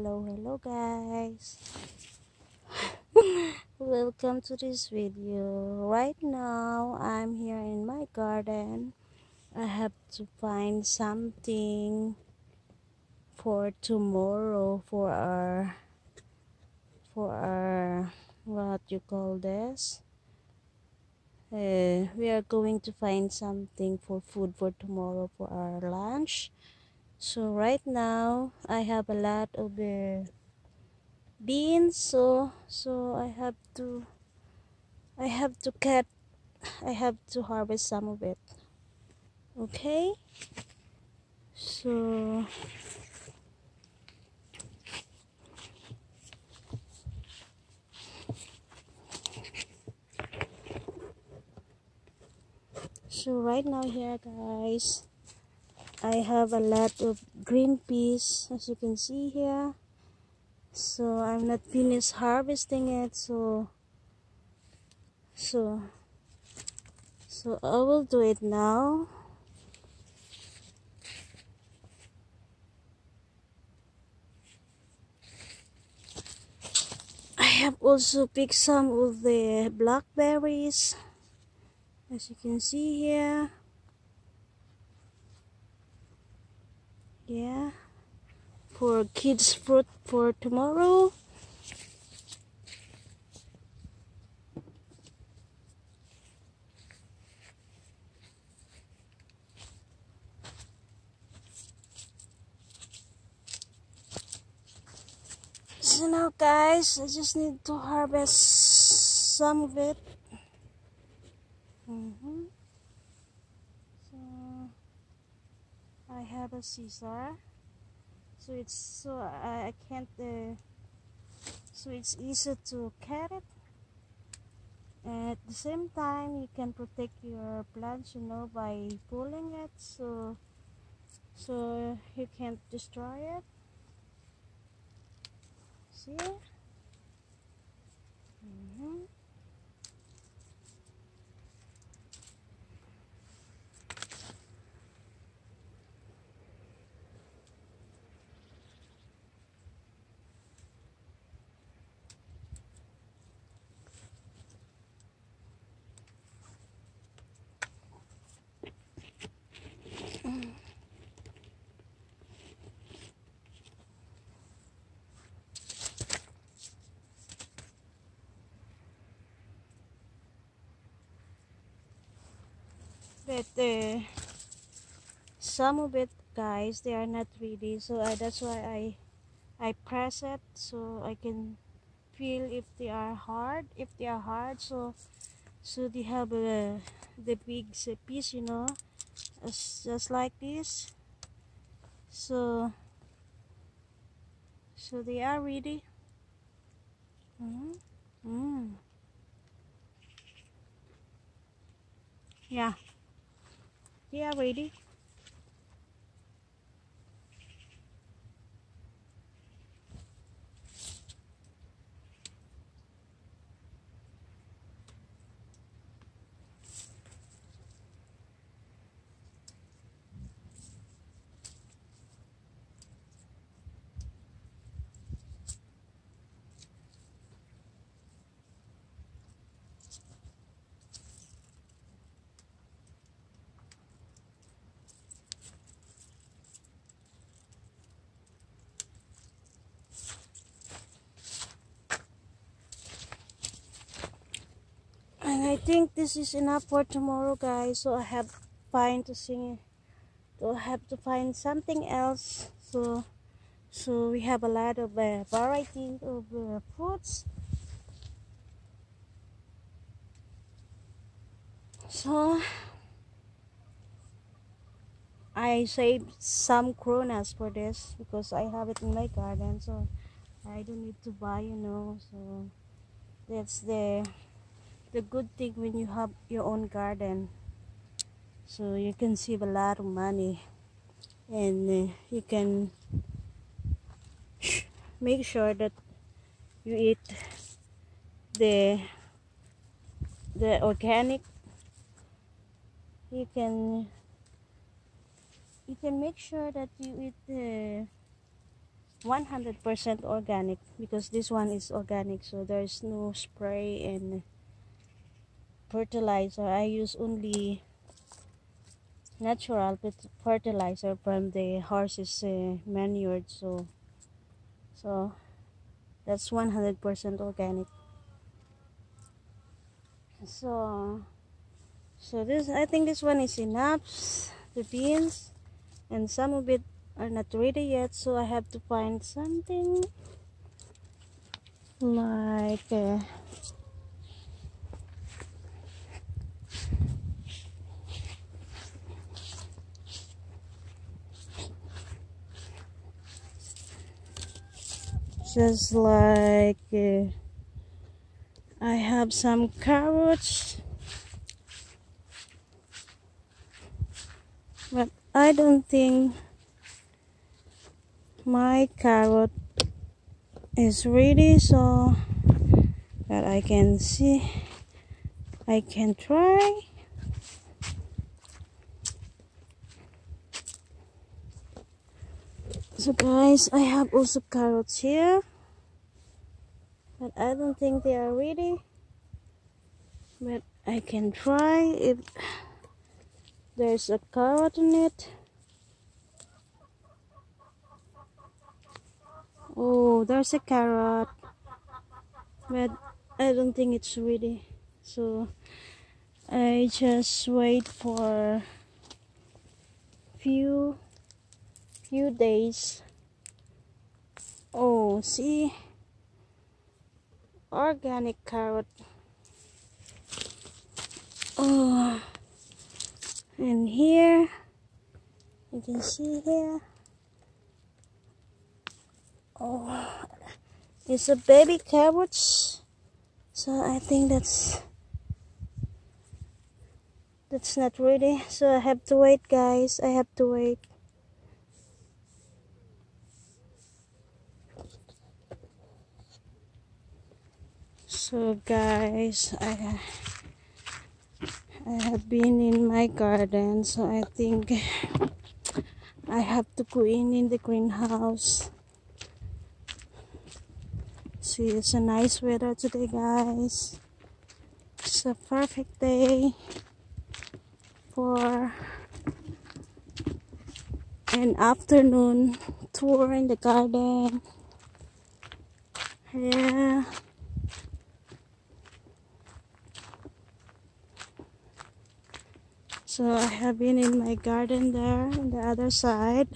Hello guys. Welcome to this video. Right now I'm here in my garden. I have to find something for tomorrow for our what you call this. We are going to find something for food for tomorrow for our lunch. So right now I have a lot of beans, so I have to harvest some of it. Okay, so right now here guys, I have a lot of green peas as you can see here. So I'm not finished harvesting it, so I will do it now. I have also picked some of the blackberries as you can see here. Yeah, for kids fruit for tomorrow. So now guys, I just need to harvest some of it. So I have a scissor, so I can't so it's easy to cut it, and at the same time you can protect your plants, you know, by pulling it, so you can't destroy it. See? But some of it guys, they are not ready, so that's why I press it so I can feel if they are hard. If they are hard, so they have the big piece, you know, just like this. So they are ready. Yeah, they are ready. And I think this is enough for tomorrow guys, so I have to find something else. So we have a lot of variety of fruits. So I saved some coronas for this because I have it in my garden, so I don't need to buy, you know. So that's the good thing when you have your own garden, so you can save a lot of money, and you can make sure that you eat the organic. You can make sure that you eat 100% organic, because this one is organic, so there's no spray and fertilizer. I use only natural fertilizer from the horse's manure, so that's 100% organic. So this, I think this one is enough, the beans, and some of it are not ready yet, so I have to find something like just like I have some carrots, but I don't think my carrot is ready, so that I can see, I can try. So guys, I have also carrots here, but I don't think they are ready, but I can try if there's a carrot in it. Oh, there's a carrot, but I don't think it's ready, so I just wait for few days. Oh, see, organic carrot. Oh, and here you can see here, oh, it's a baby carrots, so I think that's not ready, so I have to wait, guys. I have to wait. So guys, I have been in my garden, so I think I have to go in the greenhouse. See, it's a nice weather today, guys. It's a perfect day for an afternoon tour in the garden. Yeah. So I have been in my garden there on the other side,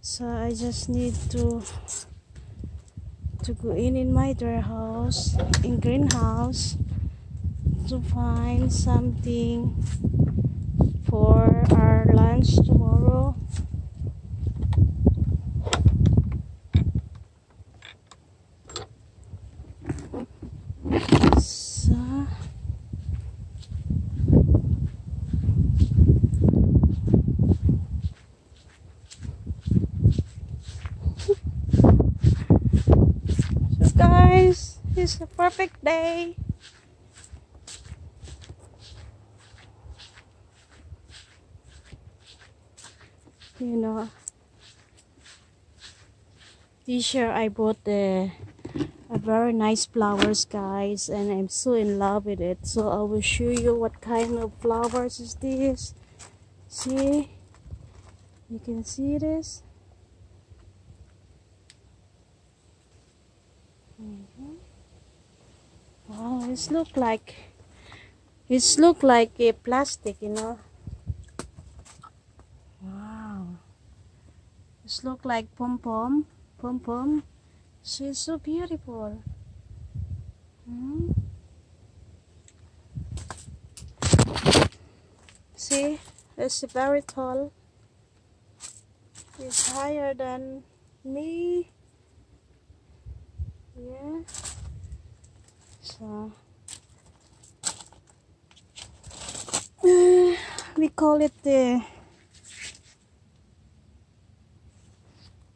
so I just need to go in my greenhouse to find something for our lunch tomorrow. So guys, it's a perfect day. You know, this year I bought a very nice flowers, guys, and I'm so in love with it. So I will show you what kind of flowers is this. See, you can see this. Wow, it's look like a plastic, you know. Wow, it's look like pom-pom. She's so beautiful. See, it's very tall. It's higher than me. Yeah. So we call it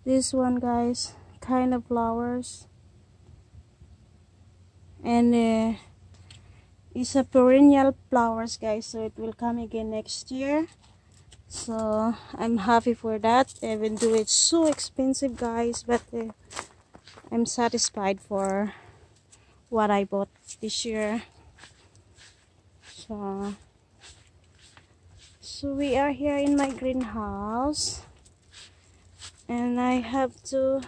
this one, guys, kind of flowers, and it's a perennial flowers, guys, so it will come again next year. So I'm happy for that, even though it's so expensive, guys, but I'm satisfied for what I bought this year. So we are here in my greenhouse, and I have two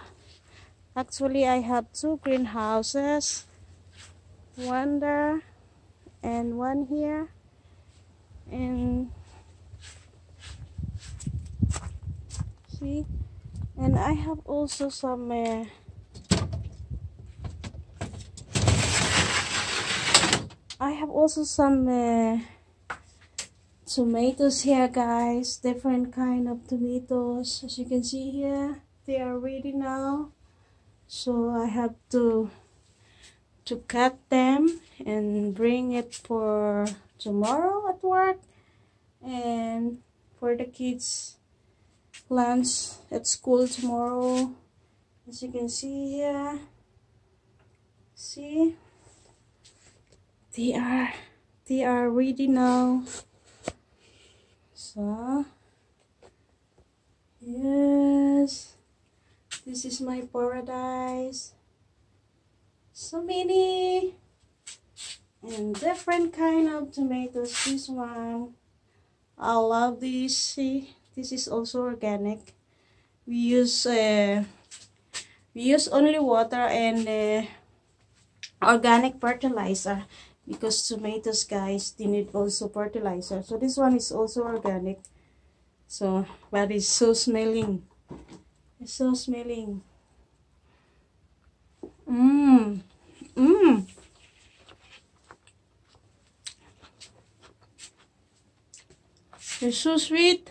greenhouses, one there and one here. And see, and I have also some tomatoes here, guys. Different kind of tomatoes. As you can see here, they are ready now. So I have to cut them and bring it for tomorrow at work, and for the kids' lunch at school tomorrow. As you can see here, see, they are ready now. So yes, this is my paradise. So many and different kind of tomatoes. This one, I love this. See, this is also organic. We use only water and organic fertilizer, because tomatoes, guys, they need also fertilizer. So this one is also organic. So, but it's so smelling. It's so smelling. It's so sweet.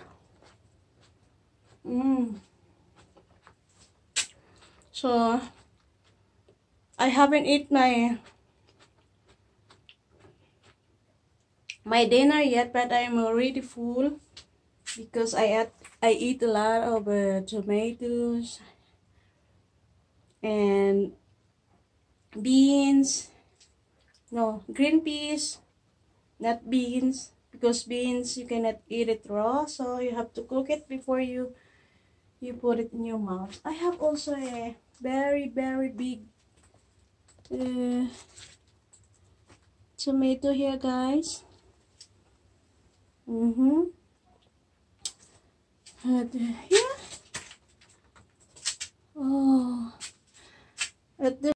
So I haven't eaten my dinner yet, but I'm already full because I eat a lot of tomatoes and beans. No, green peas, not beans, because beans you cannot eat it raw, so you have to cook it before you put it in your mouth. I have also a very big tomato here, guys. Yeah. Oh, at the